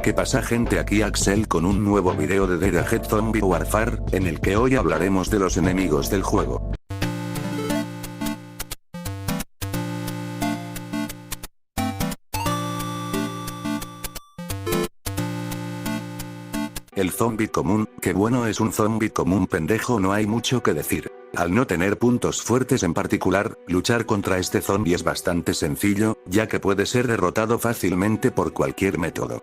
¿Qué pasa gente? Aquí Axel con un nuevo video de Dead Ahead Zombie Warfare, en el que hoy hablaremos de los enemigos del juego. El zombie común, que bueno es un zombie común pendejo, no hay mucho que decir. Al no tener puntos fuertes en particular, luchar contra este zombie es bastante sencillo, ya que puede ser derrotado fácilmente por cualquier método.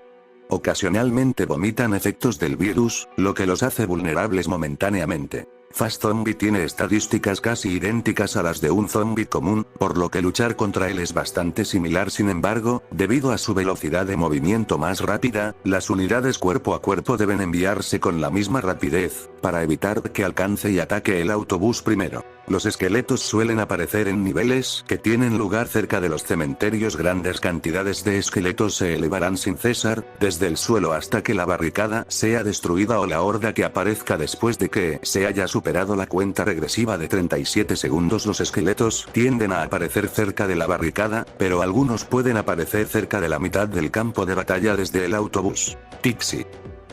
Ocasionalmente vomitan efectos del virus, lo que los hace vulnerables momentáneamente. Fast Zombie tiene estadísticas casi idénticas a las de un zombie común, por lo que luchar contra él es bastante similar. Sin embargo, debido a su velocidad de movimiento más rápida, las unidades cuerpo a cuerpo deben enviarse con la misma rapidez, para evitar que alcance y ataque el autobús primero. Los esqueletos suelen aparecer en niveles que tienen lugar cerca de los cementerios. Grandes cantidades de esqueletos se elevarán sin cesar, desde el suelo hasta que la barricada sea destruida o la horda que aparezca después de que se haya superado la cuenta regresiva de 37 segundos. Los esqueletos tienden a aparecer cerca de la barricada, pero algunos pueden aparecer cerca de la mitad del campo de batalla desde el autobús. Tipsy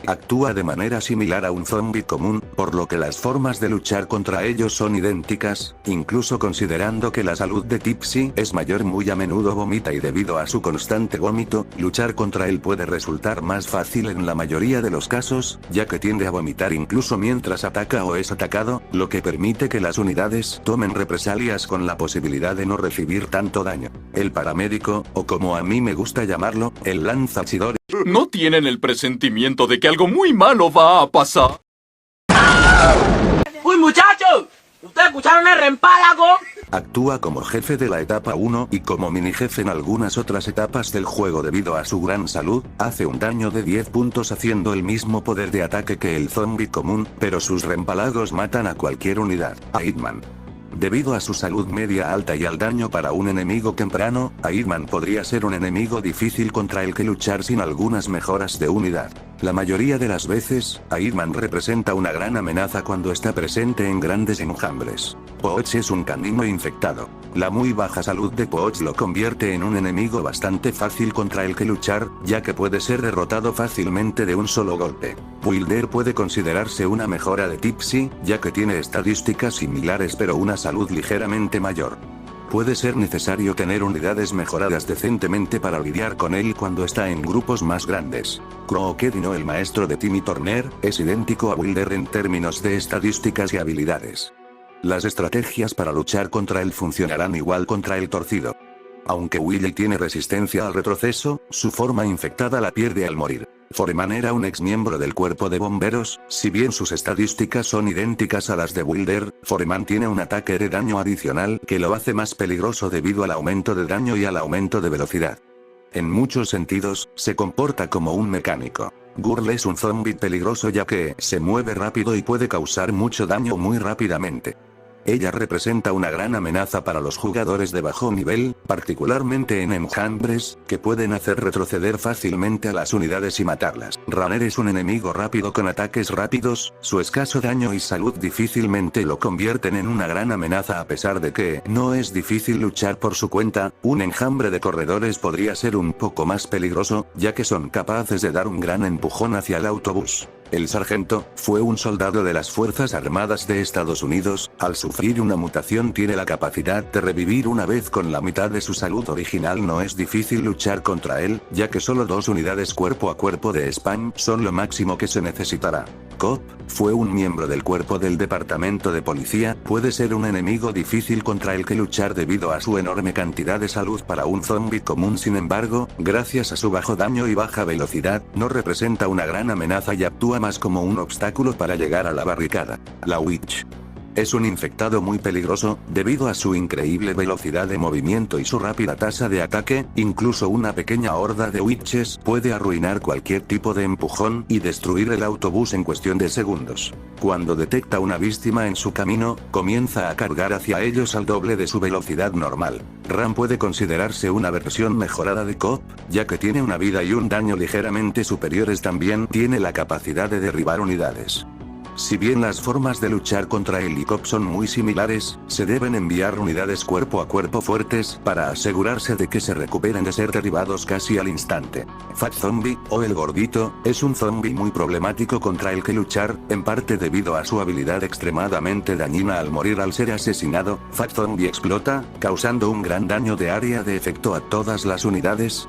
actúa de manera similar a un zombie común, por lo que las formas de luchar contra ellos son idénticas, incluso considerando que la salud de Tipsy es mayor. Muy a menudo vomita y debido a su constante vómito, luchar contra él puede resultar más fácil en la mayoría de los casos, ya que tiende a vomitar incluso mientras ataca o es atacado, lo que permite que las unidades tomen represalias con la posibilidad de no recibir tanto daño. El paramédico, o como a mí me gusta llamarlo, el lanzachidori. ¿No tienen el presentimiento de que algo muy malo va a pasar? ¡Uy, muchachos! ¿Ustedes escucharon el reempálago? Actúa como jefe de la etapa 1 y como mini jefe en algunas otras etapas del juego. Debido a su gran salud, hace un daño de 10 puntos haciendo el mismo poder de ataque que el zombie común, pero sus reempalagos matan a cualquier unidad. Hitman. Debido a su salud media alta y al daño para un enemigo temprano, Hitman podría ser un enemigo difícil contra el que luchar sin algunas mejoras de unidad. La mayoría de las veces, Hitman representa una gran amenaza cuando está presente en grandes enjambres. Poch es un canino infectado. La muy baja salud de Poch lo convierte en un enemigo bastante fácil contra el que luchar, ya que puede ser derrotado fácilmente de un solo golpe. Wilder puede considerarse una mejora de Tipsy, ya que tiene estadísticas similares pero una salud ligeramente mayor. Puede ser necesario tener unidades mejoradas decentemente para lidiar con él cuando está en grupos más grandes. Crocodile, el maestro de Timmy Turner, es idéntico a Wilder en términos de estadísticas y habilidades. Las estrategias para luchar contra él funcionarán igual contra el torcido. Aunque Willy tiene resistencia al retroceso, su forma infectada la pierde al morir. Foreman era un ex miembro del cuerpo de bomberos. Si bien sus estadísticas son idénticas a las de Wilder, Foreman tiene un ataque de daño adicional que lo hace más peligroso debido al aumento de daño y al aumento de velocidad. En muchos sentidos, se comporta como un mecánico. Girl es un zombie peligroso ya que se mueve rápido y puede causar mucho daño muy rápidamente. Ella representa una gran amenaza para los jugadores de bajo nivel, particularmente en enjambres, que pueden hacer retroceder fácilmente a las unidades y matarlas. Runner es un enemigo rápido con ataques rápidos. Su escaso daño y salud difícilmente lo convierten en una gran amenaza. A pesar de que no es difícil luchar por su cuenta, un enjambre de corredores podría ser un poco más peligroso, ya que son capaces de dar un gran empujón hacia el autobús. El sargento fue un soldado de las Fuerzas Armadas de Estados Unidos. Al sufrir una mutación tiene la capacidad de revivir una vez con la mitad de su salud original. No es difícil luchar contra él, ya que solo 2 unidades cuerpo a cuerpo de spam son lo máximo que se necesitará. Cop fue un miembro del cuerpo del departamento de policía. Puede ser un enemigo difícil contra el que luchar debido a su enorme cantidad de salud para un zombie común. Sin embargo, gracias a su bajo daño y baja velocidad, no representa una gran amenaza y actúa más como un obstáculo para llegar a la barricada. La Witch es un infectado muy peligroso, debido a su increíble velocidad de movimiento y su rápida tasa de ataque. Incluso una pequeña horda de witches puede arruinar cualquier tipo de empujón y destruir el autobús en cuestión de segundos. Cuando detecta una víctima en su camino, comienza a cargar hacia ellos al doble de su velocidad normal. Ram puede considerarse una versión mejorada de Cop, ya que tiene una vida y un daño ligeramente superiores. También tiene la capacidad de derribar unidades. Si bien las formas de luchar contra el ICOP son muy similares, se deben enviar unidades cuerpo a cuerpo fuertes para asegurarse de que se recuperen de ser derribados casi al instante. Fat Zombie, o el gordito, es un zombie muy problemático contra el que luchar, en parte debido a su habilidad extremadamente dañina al morir al ser asesinado. Fat Zombie explota, causando un gran daño de área de efecto a todas las unidades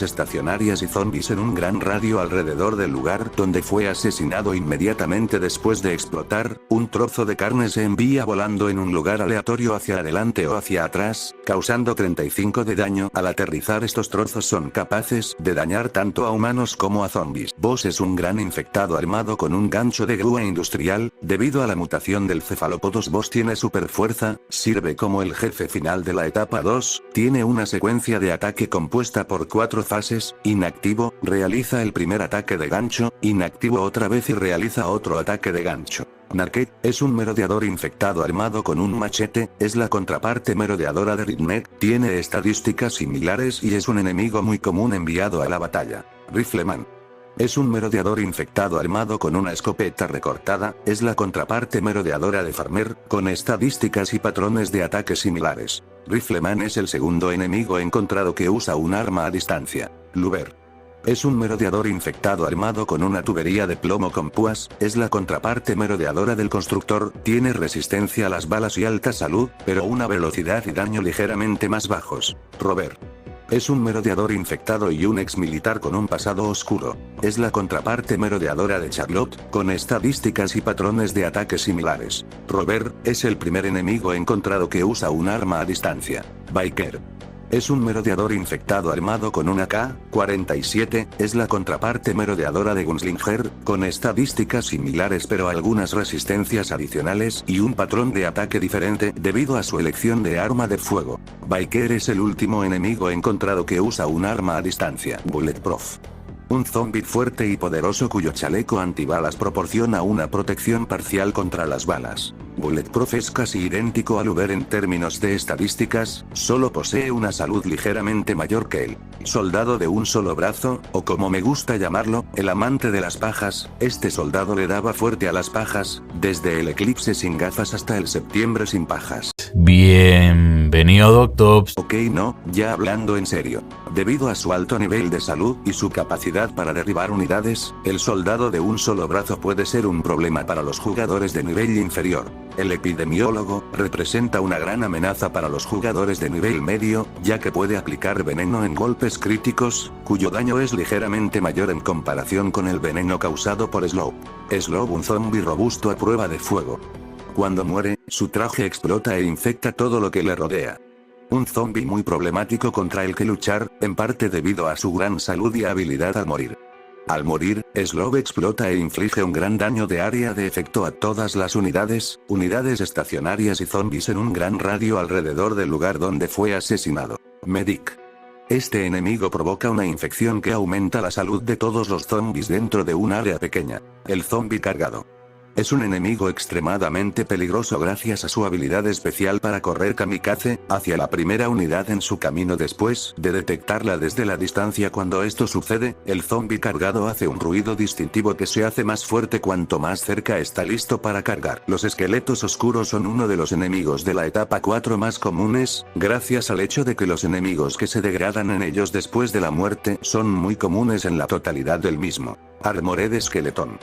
estacionarias y zombies en un gran radio alrededor del lugar donde fue asesinado. Inmediatamente después de explotar, un trozo de carne se envía volando en un lugar aleatorio hacia adelante o hacia atrás, causando 35 de daño. Al aterrizar, estos trozos son capaces de dañar tanto a humanos como a zombies. Boss es un gran infectado armado con un gancho de grúa industrial. Debido a la mutación del cefalópodos, Boss tiene super fuerza, sirve como el jefe final de la etapa 2, tiene una secuencia de ataque compuesta por 4 fases: inactivo, realiza el primer ataque de gancho, inactivo otra vez y realiza otro ataque de gancho. Narket es un merodeador infectado armado con un machete, es la contraparte merodeadora de Redneck, tiene estadísticas similares y es un enemigo muy común enviado a la batalla. Rifleman es un merodeador infectado armado con una escopeta recortada, es la contraparte merodeadora de Farmer, con estadísticas y patrones de ataque similares. Rifleman es el segundo enemigo encontrado que usa un arma a distancia. Luber es un merodeador infectado armado con una tubería de plomo con púas, es la contraparte merodeadora del constructor, tiene resistencia a las balas y alta salud, pero una velocidad y daño ligeramente más bajos. Robert es un merodeador infectado y un ex militar con un pasado oscuro. Es la contraparte merodeadora de Charlotte, con estadísticas y patrones de ataque similares. Robert es el primer enemigo encontrado que usa un arma a distancia. Biker es un merodeador infectado armado con una K-47, es la contraparte merodeadora de Gunslinger, con estadísticas similares pero algunas resistencias adicionales y un patrón de ataque diferente debido a su elección de arma de fuego. Biker es el último enemigo encontrado que usa un arma a distancia. Bulletproof, un zombie fuerte y poderoso cuyo chaleco antibalas proporciona una protección parcial contra las balas. Bulletproof es casi idéntico a Luber en términos de estadísticas, solo posee una salud ligeramente mayor que él. Soldado de un solo brazo, o como me gusta llamarlo, el amante de las pajas. Este soldado le daba fuerte a las pajas, desde el eclipse sin gafas hasta el septiembre sin pajas. Bienvenido, Doctops. Ok, no, ya hablando en serio. Debido a su alto nivel de salud y su capacidad para derribar unidades, el soldado de un solo brazo puede ser un problema para los jugadores de nivel inferior. El epidemiólogo representa una gran amenaza para los jugadores de nivel medio, ya que puede aplicar veneno en golpes críticos, cuyo daño es ligeramente mayor en comparación con el veneno causado por Slow. Slow, un zombie robusto a prueba de fuego. Cuando muere, su traje explota e infecta todo lo que le rodea. Un zombie muy problemático contra el que luchar, en parte debido a su gran salud y habilidad al morir. Al morir, Slow explota e inflige un gran daño de área de efecto a todas las unidades estacionarias y zombies en un gran radio alrededor del lugar donde fue asesinado. Medic. Este enemigo provoca una infección que aumenta la salud de todos los zombies dentro de un área pequeña. El zombie cargado. Es un enemigo extremadamente peligroso gracias a su habilidad especial para correr kamikaze hacia la primera unidad en su camino después de detectarla desde la distancia. Cuando esto sucede, el zombie cargado hace un ruido distintivo que se hace más fuerte cuanto más cerca está listo para cargar. Los esqueletos oscuros son uno de los enemigos de la etapa 4 más comunes, gracias al hecho de que los enemigos que se degradan en ellos después de la muerte son muy comunes en la totalidad del mismo. Armored Skeleton.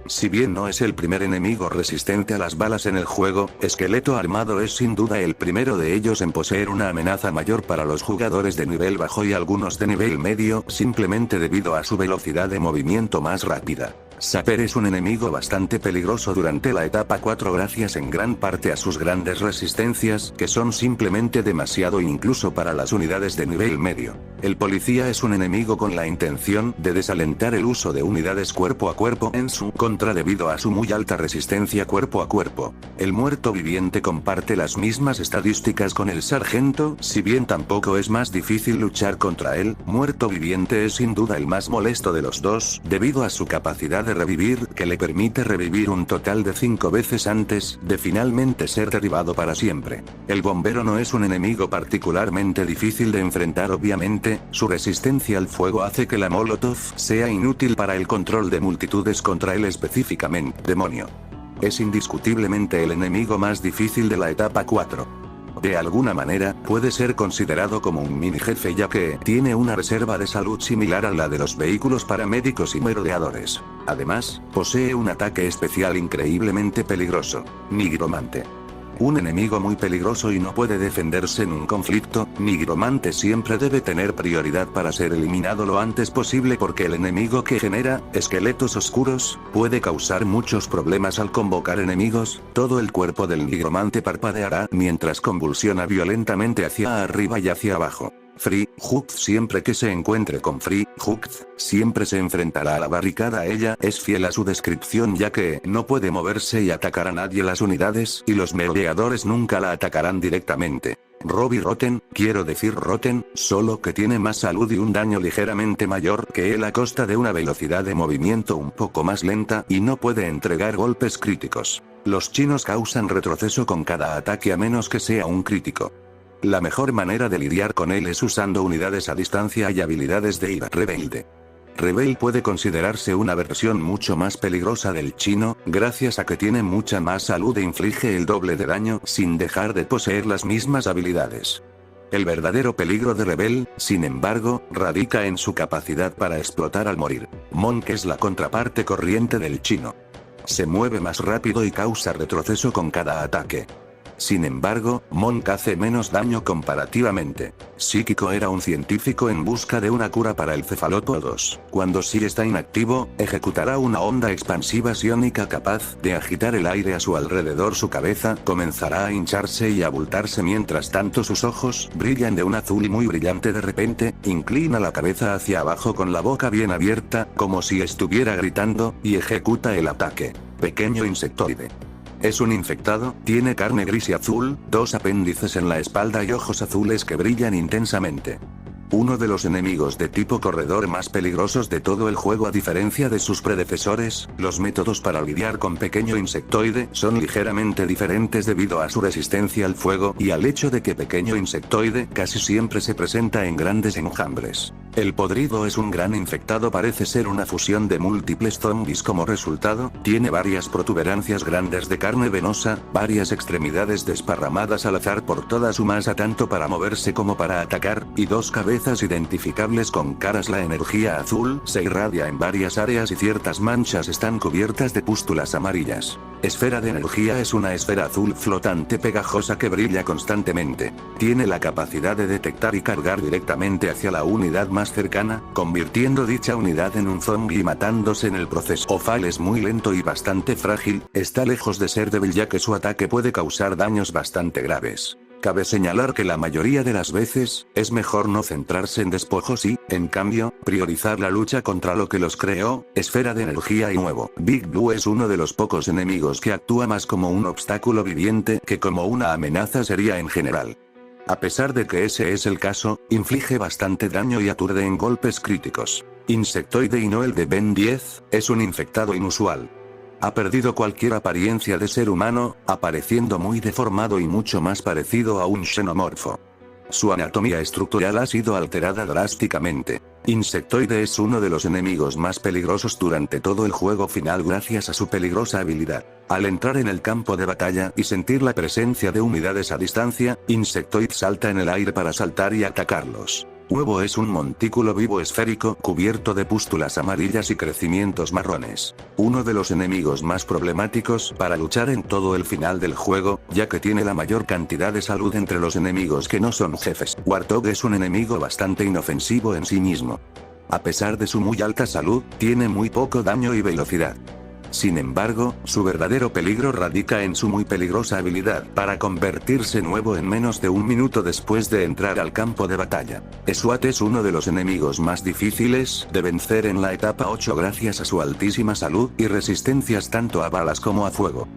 Si bien no es el primer enemigo resistente a las balas en el juego, Esqueleto Armado es sin duda el primero de ellos en poseer una amenaza mayor para los jugadores de nivel bajo y algunos de nivel medio, simplemente debido a su velocidad de movimiento más rápida. Sapper es un enemigo bastante peligroso durante la etapa 4 gracias en gran parte a sus grandes resistencias que son simplemente demasiado incluso para las unidades de nivel medio. El policía es un enemigo con la intención de desalentar el uso de unidades cuerpo a cuerpo en su contra debido a su muy alta resistencia cuerpo a cuerpo. El muerto viviente comparte las mismas estadísticas con el sargento, si bien tampoco es más difícil luchar contra él. Muerto viviente es sin duda el más molesto de los dos, debido a su capacidad de revivir que le permite revivir un total de 5 veces antes de finalmente ser derribado para siempre. El bombero no es un enemigo particularmente difícil de enfrentar obviamente, su resistencia al fuego hace que la molotov sea inútil para el control de multitudes contra él específicamente. Demonio. Es indiscutiblemente el enemigo más difícil de la etapa 4. De alguna manera, puede ser considerado como un mini jefe ya que tiene una reserva de salud similar a la de los vehículos paramédicos y merodeadores. Además, posee un ataque especial increíblemente peligroso: Nigromante. Un enemigo muy peligroso y no puede defenderse en un conflicto. Nigromante siempre debe tener prioridad para ser eliminado lo antes posible porque el enemigo que genera esqueletos oscuros puede causar muchos problemas al convocar enemigos. Todo el cuerpo del nigromante parpadeará mientras convulsiona violentamente hacia arriba y hacia abajo. Free Hugh. Siempre que se encuentre con Free Hugh, siempre se enfrentará a la barricada. Ella es fiel a su descripción ya que no puede moverse y atacar a nadie. Las unidades y los merodeadores nunca la atacarán directamente. Robbie Rotten, quiero decir Rotten, solo que tiene más salud y un daño ligeramente mayor que él a costa de una velocidad de movimiento un poco más lenta y no puede entregar golpes críticos. Los chinos causan retroceso con cada ataque a menos que sea un crítico. La mejor manera de lidiar con él es usando unidades a distancia y habilidades de ira rebelde. Rebel puede considerarse una versión mucho más peligrosa del chino, gracias a que tiene mucha más salud e inflige el doble de daño sin dejar de poseer las mismas habilidades. El verdadero peligro de Rebel, sin embargo, radica en su capacidad para explotar al morir. Monk es la contraparte corriente del chino. Se mueve más rápido y causa retroceso con cada ataque. Sin embargo, Monk hace menos daño comparativamente. Psíquico era un científico en busca de una cura para el cefalópodos. Cuando sí está inactivo, ejecutará una onda expansiva psiónica capaz de agitar el aire a su alrededor. Su cabeza comenzará a hincharse y abultarse mientras tanto sus ojos brillan de un azul muy brillante. De repente, inclina la cabeza hacia abajo con la boca bien abierta, como si estuviera gritando, y ejecuta el ataque. Pequeño insectoide. Es un infectado, tiene carne gris y azul, 2 apéndices en la espalda y ojos azules que brillan intensamente. Uno de los enemigos de tipo corredor más peligrosos de todo el juego. A diferencia de sus predecesores, los métodos para lidiar con Pequeño Insectoide son ligeramente diferentes debido a su resistencia al fuego y al hecho de que Pequeño Insectoide casi siempre se presenta en grandes enjambres. El podrido es un gran infectado, parece ser una fusión de múltiples zombies. Como resultado, tiene varias protuberancias grandes de carne venosa, varias extremidades desparramadas al azar por toda su masa tanto para moverse como para atacar, y 2 cabezas identificables con caras. La energía azul se irradia en varias áreas y ciertas manchas están cubiertas de pústulas amarillas. Esfera de energía es una esfera azul flotante pegajosa que brilla constantemente. Tiene la capacidad de detectar y cargar directamente hacia la unidad más cercana, convirtiendo dicha unidad en un zombie y matándose en el proceso. Ofal es muy lento y bastante frágil, está lejos de ser débil ya que su ataque puede causar daños bastante graves. Cabe señalar que la mayoría de las veces, es mejor no centrarse en despojos y, en cambio, priorizar la lucha contra lo que los creó. Esfera de energía y nuevo. Big Blue es uno de los pocos enemigos que actúa más como un obstáculo viviente que como una amenaza seria en general. A pesar de que ese es el caso, inflige bastante daño y aturde en golpes críticos. Insectoide y no el de Ben 10, es un infectado inusual. Ha perdido cualquier apariencia de ser humano, apareciendo muy deformado y mucho más parecido a un xenomorfo. Su anatomía estructural ha sido alterada drásticamente. Insectoide es uno de los enemigos más peligrosos durante todo el juego final gracias a su peligrosa habilidad. Al entrar en el campo de batalla y sentir la presencia de unidades a distancia, Insectoide salta en el aire para saltar y atacarlos. Huevo es un montículo vivo esférico cubierto de pústulas amarillas y crecimientos marrones. Uno de los enemigos más problemáticos para luchar en todo el final del juego, ya que tiene la mayor cantidad de salud entre los enemigos que no son jefes. Warthog es un enemigo bastante inofensivo en sí mismo. A pesar de su muy alta salud, tiene muy poco daño y velocidad. Sin embargo, su verdadero peligro radica en su muy peligrosa habilidad para convertirse nuevo en menos de un minuto después de entrar al campo de batalla. SWAT es uno de los enemigos más difíciles de vencer en la etapa 8 gracias a su altísima salud y resistencias tanto a balas como a fuego.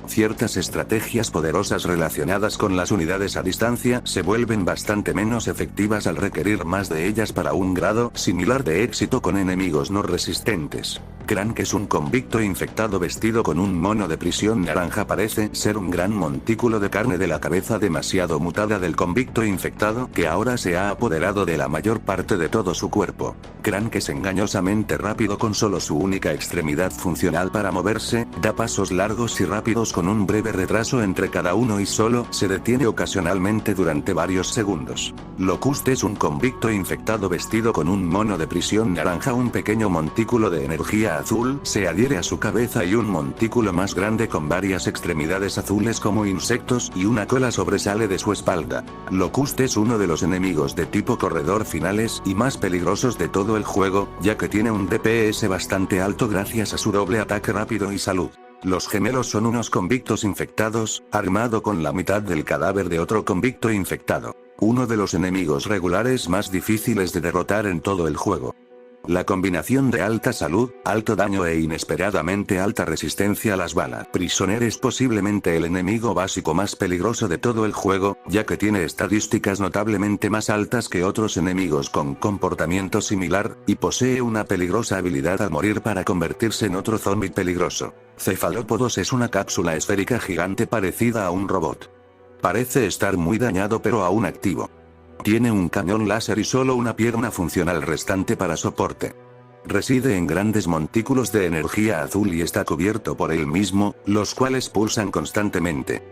Ciertas estrategias poderosas relacionadas con las unidades a distancia se vuelven bastante menos efectivas al requerir más de ellas para un grado similar de éxito con enemigos no resistentes. Crank es un convicto infectado vestido con un mono de prisión naranja. Parece ser un gran montículo de carne de la cabeza demasiado mutada del convicto infectado que ahora se ha apoderado de la mayor parte de todo su cuerpo. Crank es engañosamente rápido con solo su única extremidad funcional para moverse, da pasos largos y rápidos con un breve retraso entre cada uno y solo se detiene ocasionalmente durante varios segundos. Locust es un convicto infectado vestido con un mono de prisión naranja. Un pequeño montículo de energía azul se adhiere a su cabeza y un montículo más grande con varias extremidades azules como insectos y una cola sobresale de su espalda. Locust es uno de los enemigos de tipo corredor finales y más peligrosos de todo el juego, ya que tiene un DPS bastante alto gracias a su doble ataque rápido y salud. Los gemelos son unos convictos infectados, armado con la mitad del cadáver de otro convicto infectado. Uno de los enemigos regulares más difíciles de derrotar en todo el juego. La combinación de alta salud, alto daño e inesperadamente alta resistencia a las balas. Prisoner es posiblemente el enemigo básico más peligroso de todo el juego, ya que tiene estadísticas notablemente más altas que otros enemigos con comportamiento similar, y posee una peligrosa habilidad al morir para convertirse en otro zombie peligroso. Cefalópodos es una cápsula esférica gigante parecida a un robot. Parece estar muy dañado pero aún activo. Tiene un cañón láser y solo una pierna funcional restante para soporte. Reside en grandes montículos de energía azul y está cubierto por él mismo, los cuales pulsan constantemente.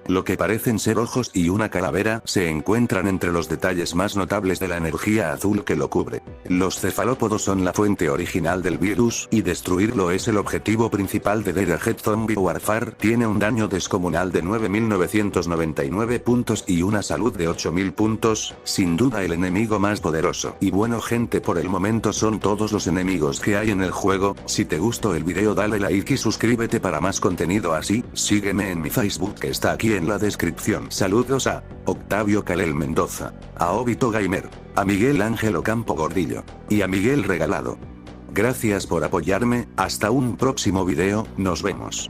Lo que parecen ser ojos y una calavera se encuentran entre los detalles más notables de la energía azul que lo cubre. Los cefalópodos son la fuente original del virus y destruirlo es el objetivo principal de Dead Ahead Zombie Warfare. Tiene un daño descomunal de 9.999 puntos y una salud de 8.000 puntos, sin duda el enemigo más poderoso. Y bueno gente, por el momento son todos los enemigos que hay en el juego. Si te gustó el video dale like y suscríbete para más contenido así. Sígueme en mi Facebook que está aquí en la descripción. Saludos a Octavio Calel Mendoza, a Obito Gamer, a Miguel Ángel Ocampo Gordillo, y a Miguel Regalado. Gracias por apoyarme, hasta un próximo video, nos vemos.